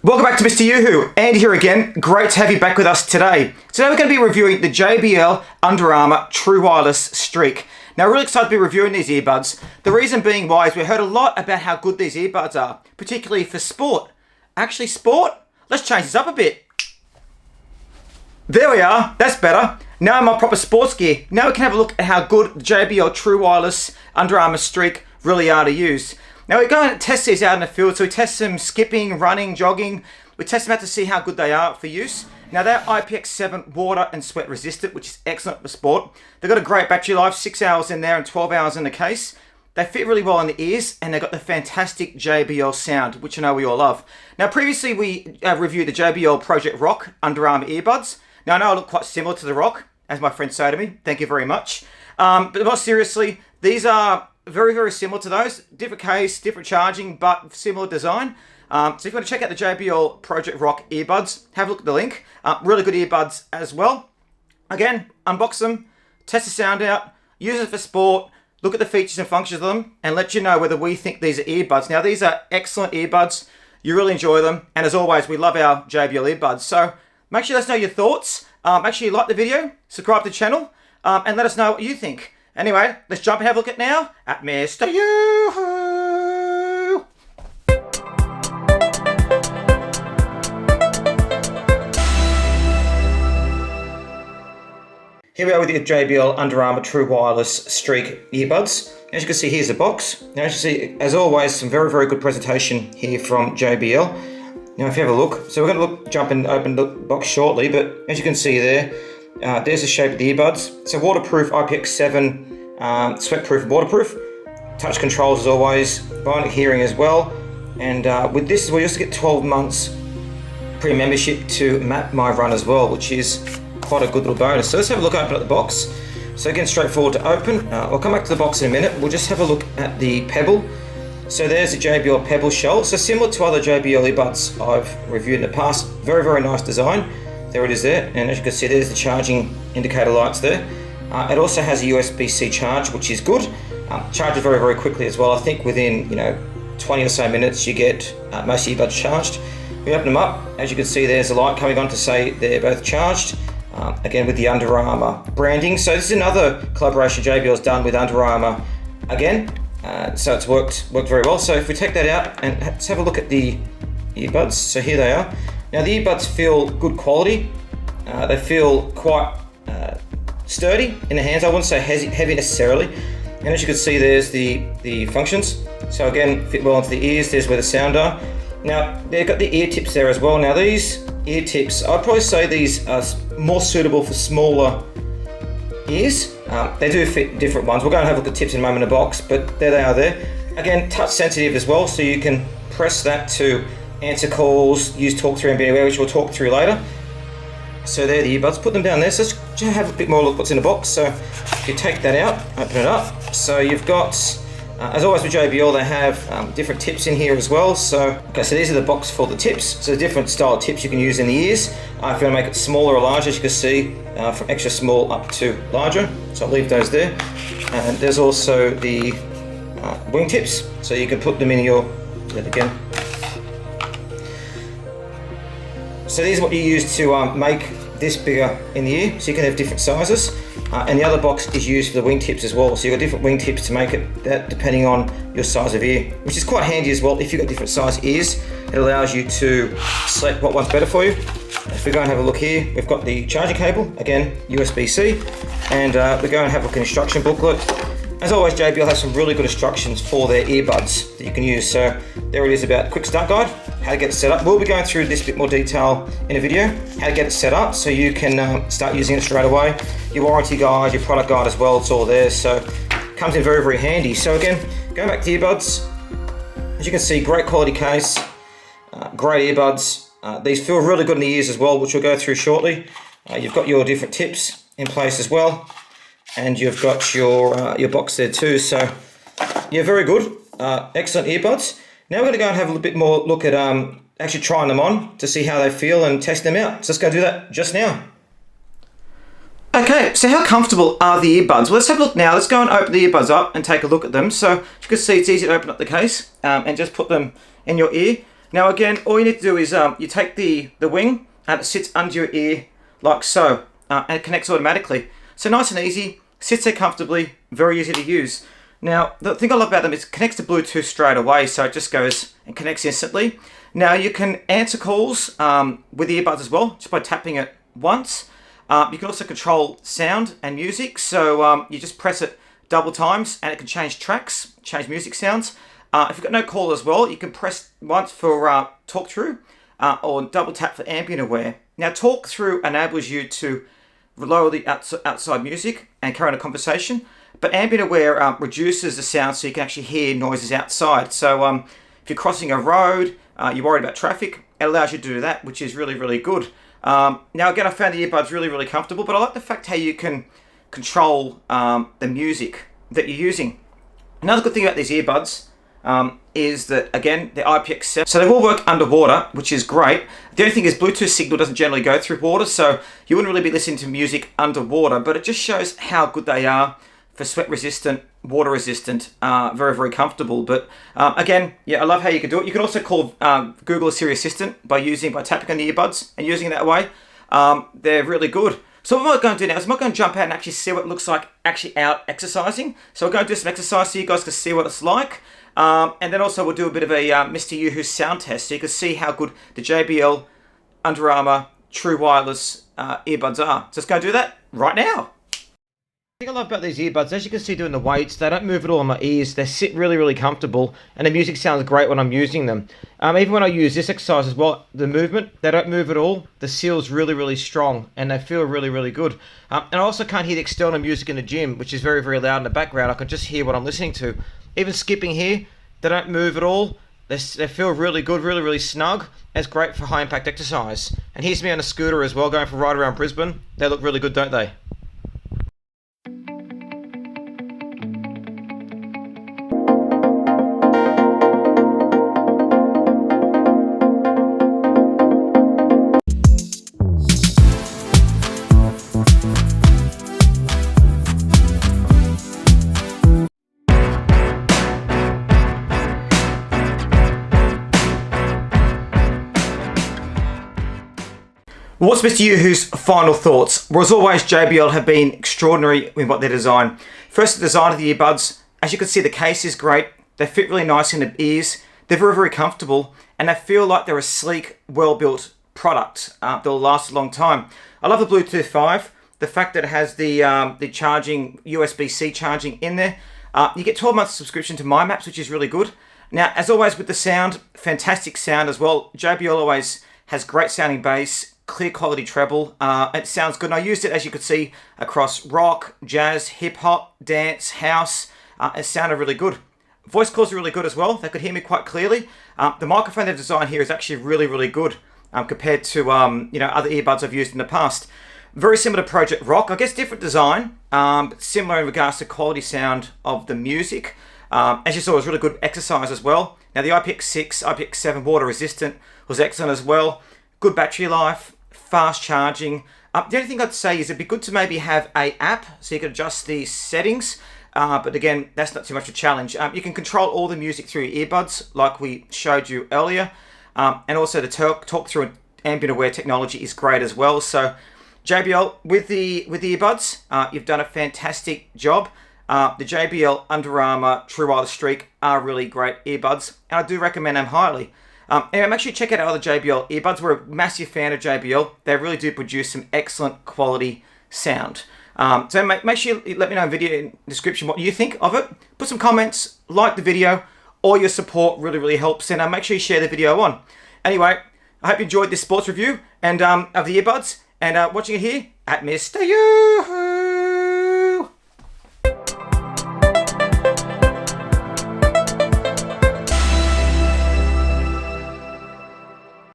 Welcome back to MrYouWho. Andy here again. Great to have you back with us today. Today we're going to be reviewing the JBL Under Armour True Wireless Streak. Now we're really excited to be reviewing these earbuds. The reason being why is we heard a lot about how good these earbuds are, particularly for sport. Actually sport? Let's change this up a bit. There we are. That's better. Now I'm on proper sports gear. Now we can have a look at how good the JBL True Wireless Under Armour Streak really are to use. Now we're going to test these out in the field, so we test them skipping, running, jogging. We test them out to see how good they are for use. Now they're IPX7 water and sweat resistant, which is excellent for sport. They've got a great battery life, 6 hours in there and 12 hours in the case. They fit really well in the ears, and they've got the fantastic JBL sound, which I know we all love. Now previously we reviewed the JBL Project Rock Under Armour earbuds. Now I know I look quite similar to the Rock, as my friends say to me. Thank you very much. But more seriously, these are very, very similar to those. Different case, different charging, but similar design. So if you want to check out the JBL Project Rock earbuds, have a look at the link. Really good earbuds as well. Again, unbox them, test the sound out, use it for sport, look at the features and functions of them, and let you know whether we think these are earbuds. Now, these are excellent earbuds. You really enjoy them. And as always, we love our JBL earbuds. So make sure you let us know your thoughts. Make sure you like the video, subscribe to the channel, and let us know what you think. Anyway, let's jump and have a look at now at MrYouWho. Here we are with the JBL Under Armour True Wireless Streak Earbuds. As you can see, here's the box. Now, as you see, as always, some very, very good presentation here from JBL. Now, if you have a look, so we're going to jump and open the box shortly, but as you can see there, there's the shape of the earbuds. So waterproof, IPX7, sweatproof and waterproof. Touch controls as always, bionic hearing as well. And with this, we also get 12 months pre-membership to Map My Run as well, which is quite a good little bonus. So let's have a look, open up the box. So again, straightforward to open. I'll come back to the box in a minute. We'll just have a look at the Pebble. So there's the JBL Pebble shell. So similar to other JBL earbuds I've reviewed in the past. Very, very nice design. There it is there, and as you can see, there's the charging indicator lights there. It also has a USB-C charge, which is good. Charges very, very quickly as well. I think within 20 or so minutes you get most earbuds charged. We open them up. As you can see, there's a light coming on to say they're both charged. Again, with the Under Armour branding. So this is another collaboration JBL's done with Under Armour again. So it's worked very well. So if we take that out and let's have a look at the earbuds. So here they are. Now the earbuds feel good quality. They feel quite sturdy in the hands. I wouldn't say heavy necessarily. And as you can see, there's the functions. So again, fit well into the ears. There's where the sound are. Now they've got the ear tips there as well. Now these ear tips, I'd probably say these are more suitable for smaller ears. They do fit different ones. We'll go and have a look at tips in a moment in the box, but there they are there. Again, touch sensitive as well, so you can press that to answer calls, use talk through and be anywhere, which we'll talk through later. So there are the earbuds, put them down there. So let's just have a bit more look what's in the box. So if you take that out, open it up. So you've got, as always with JBL, they have different tips in here as well. So these are the box for the tips. So different style of tips you can use in the ears. If you want to make it smaller or larger, as you can see, from extra small up to larger. So I'll leave those there. And there's also the wing tips. So you can put them in your, again. So these are what you use to make this bigger in the ear, so you can have different sizes. And the other box is used for the wingtips as well. So you've got different wingtips to make it that depending on your size of ear, which is quite handy as well. If you've got different size ears, it allows you to select what one's better for you. If we go and have a look here, we've got the charging cable, again, USB-C, and we go and have a look at instruction booklet. As always, JBL has some really good instructions for their earbuds that you can use. So there it is about quick start guide, how to get it set up. We'll be going through this bit more detail in a video, how to get it set up so you can start using it straight away. Your warranty guide, your product guide as well, it's all there. So it comes in very, very handy. So again, going back to earbuds, as you can see, great quality case, great earbuds. These feel really good in the ears as well, which we'll go through shortly. You've got your different tips in place as well. And you've got your box there too. So yeah, very good. Excellent earbuds. Now we're going to go and have a little bit more look at actually trying them on to see how they feel and test them out. So let's go do that just now. Okay, so how comfortable are the earbuds? Well, let's have a look now. Let's go and open the earbuds up and take a look at them. So as you can see, it's easy to open up the case and just put them in your ear. Now again, all you need to do is you take the wing and it sits under your ear like so, and it connects automatically. So nice and easy, sits there comfortably, very easy to use. Now, the thing I love about them is it connects to Bluetooth straight away, so it just goes and connects instantly. Now, you can answer calls with the earbuds as well, just by tapping it once. You can also control sound and music, so you just press it double times and it can change tracks, change music sounds. If you've got no call as well, you can press once for talk through or double tap for ambient aware. Now, talk through enables you to lower the outside music and carry on a conversation. But ambient aware reduces the sound so you can actually hear noises outside. So if you're crossing a road, you're worried about traffic, it allows you to do that, which is really, really good. Now again, I found the earbuds really, really comfortable, but I like the fact how you can control the music that you're using. Another good thing about these earbuds is that, again, they're IPX7, so they will work underwater, which is great. The only thing is Bluetooth signal doesn't generally go through water, so you wouldn't really be listening to music underwater, but it just shows how good they are for sweat resistant, water resistant, very, very comfortable. But again, yeah, I love how you can do it. You can also call Google a Siri Assistant by tapping on the earbuds and using it that way. They're really good. So what I'm going to do now is I'm going to jump out and actually see what it looks like actually out exercising. So we're going to do some exercise so you guys can see what it's like. And then also we'll do a bit of a MrYouWho sound test so you can see how good the JBL Under Armour True Wireless earbuds are. So let's go do that right now. The thing I love about these earbuds, as you can see doing the weights, they don't move at all on my ears. They sit really, really comfortable, and the music sounds great when I'm using them. Even when I use this exercise as well, the movement, they don't move at all. The seal's really, really strong, and they feel really, really good. And I also can't hear the external music in the gym, which is very, very loud in the background. I can just hear what I'm listening to. Even skipping here, they don't move at all. They feel really good, really, really snug. It's great for high-impact exercise. And here's me on a scooter as well, going for a ride around Brisbane. They look really good, don't they? What's MrYouWho's final thoughts? Well, as always, JBL have been extraordinary in what they design. First, the design of the earbuds. As you can see, the case is great. They fit really nice in the ears. They're very, very comfortable, and they feel like they're a sleek, well-built product that'll last a long time. I love the Bluetooth 5. The fact that it has the charging, USB-C charging in there. You get 12 months subscription to MyMaps, which is really good. Now, as always with the sound, fantastic sound as well. JBL always has great sounding bass, clear quality treble. It sounds good. And I used it, as you could see, across rock, jazz, hip hop, dance, house. It sounded really good. Voice calls are really good as well. They could hear me quite clearly. The microphone they've designed here is actually really, really good compared to other earbuds I've used in the past. Very similar to Project Rock. I guess different design, but similar in regards to quality sound of the music. As you saw, it was really good exercise as well. Now the IPX6, IPX7 water resistant was excellent as well. Good battery life, fast charging. The only thing I'd say is it'd be good to maybe have an app so you can adjust the settings. But again, that's not too much of a challenge. You can control all the music through your earbuds, like we showed you earlier. And also the talk through ambient aware technology is great as well. So JBL, with the earbuds, you've done a fantastic job. The JBL Under Armour True Wireless Streak are really great earbuds, and I do recommend them highly. Anyway, make sure you check out other JBL earbuds. We're a massive fan of JBL. They really do produce some excellent quality sound. So make sure you let me know in the video description what you think of it. Put some comments, like the video. All your support really, really helps. And make sure you share the video on. Anyway, I hope you enjoyed this sports review and of the earbuds. And watching it here at MrYouWho.